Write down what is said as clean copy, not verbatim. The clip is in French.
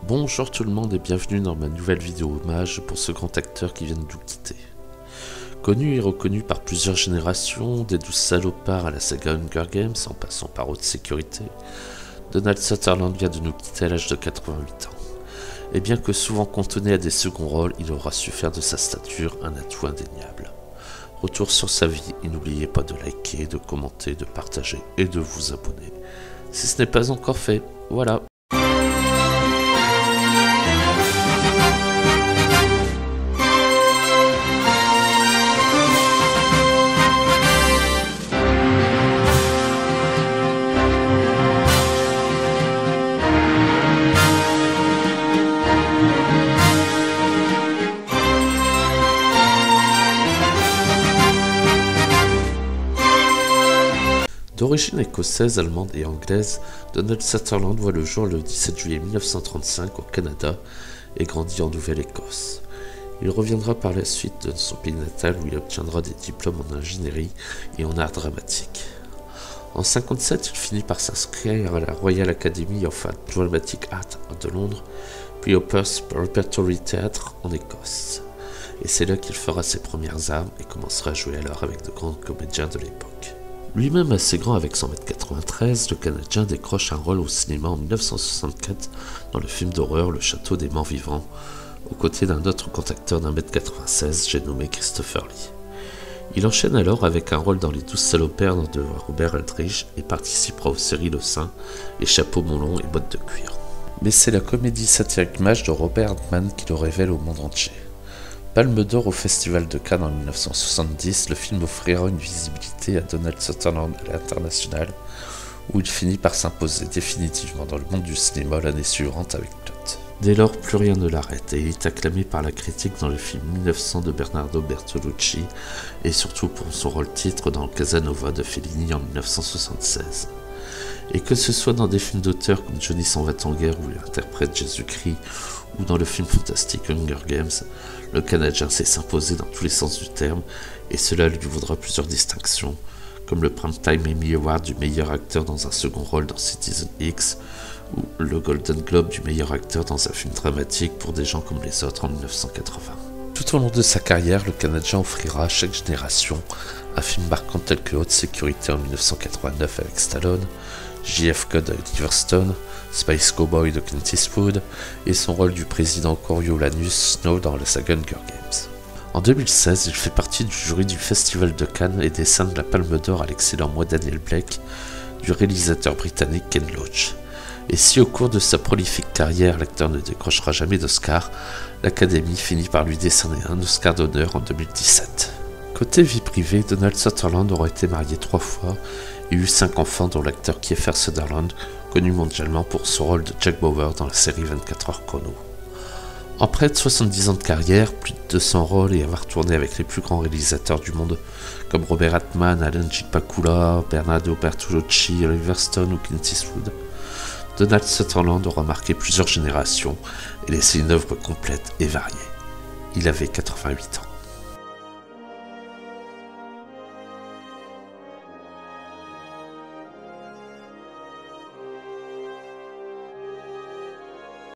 Bonjour tout le monde et bienvenue dans ma nouvelle vidéo hommage pour ce grand acteur qui vient de nous quitter. Connu et reconnu par plusieurs générations, des 12 salopards à la saga Hunger Games en passant par Haute Sécurité, Donald Sutherland vient de nous quitter à l'âge de 88 ans. Et bien que souvent cantonné à des seconds rôles, il aura su faire de sa stature un atout indéniable. Retour sur sa vie et n'oubliez pas de liker, de commenter, de partager et de vous abonner. Si ce n'est pas encore fait, voilà. D'origine écossaise, allemande et anglaise, Donald Sutherland voit le jour le 17 juillet 1935 au Canada et grandit en Nouvelle-Écosse. Il reviendra par la suite dans son pays natal où il obtiendra des diplômes en ingénierie et en art dramatique. En 1957, il finit par s'inscrire à la Royal Academy of Dramatic Art de Londres, puis au Perth Repertory Theatre en Écosse. Et c'est là qu'il fera ses premières armes et commencera à jouer alors avec de grands comédiens de l'époque. Lui-même assez grand avec 100,93 m, le Canadien décroche un rôle au cinéma en 1964 dans le film d'horreur Le Château des Morts Vivants, aux côtés d'un autre grand acteur d'1,96 m, j'ai nommé Christopher Lee. Il enchaîne alors avec un rôle dans Les 12 salopards de Robert Aldrich et participera aux séries Le Saint et Chapeau Melon et Bottes de cuir. Mais c'est la comédie satirique Mage de Robert Altman qui le révèle au monde entier. Palme d'or au Festival de Cannes en 1970, le film offrira une visibilité à Donald Sutherland à l'international, où il finit par s'imposer définitivement dans le monde du cinéma l'année suivante avec Plot. Dès lors, plus rien ne l'arrête et il est acclamé par la critique dans le film 1900 de Bernardo Bertolucci et surtout pour son rôle titre dans Casanova de Fellini en 1976. Et que ce soit dans des films d'auteur comme Johnny s'en va en guerre où il interprète Jésus-Christ ou dans le film fantastique Hunger Games, le Canadien sait s'imposer dans tous les sens du terme et cela lui vaudra plusieurs distinctions, comme le Primetime Emmy Award du meilleur acteur dans un second rôle dans Citizen X ou le Golden Globe du meilleur acteur dans un film dramatique pour Des gens comme les autres en 1980. Tout au long de sa carrière, le Canadien offrira à chaque génération un film marquant tel que Haute Sécurité en 1989 avec Stallone, JFK de Oliver Stone, Space Cowboy de Clint Eastwood et son rôle du président Coriolanus Snow dans la saga Hunger Games. En 2016, il fait partie du jury du Festival de Cannes et décerne la Palme d'Or à l'excellent Moi Daniel Blake du réalisateur britannique Ken Loach. Et si au cours de sa prolifique carrière, l'acteur ne décrochera jamais d'Oscar, l'Académie finit par lui décerner un Oscar d'honneur en 2017. Côté vie privée, Donald Sutherland aura été marié 3 fois et eu 5 enfants dont l'acteur Kiefer Sutherland, connu mondialement pour son rôle de Jack Bauer dans la série 24 heures chrono. En près de 70 ans de carrière, plus de 200 rôles et avoir tourné avec les plus grands réalisateurs du monde comme Robert Altman, Alan J. Pakula, Bernardo Bertolucci, Oliver Stone ou Clint Eastwood, Donald Sutherland aura marqué plusieurs générations et laissé une œuvre complète et variée. Il avait 88 ans.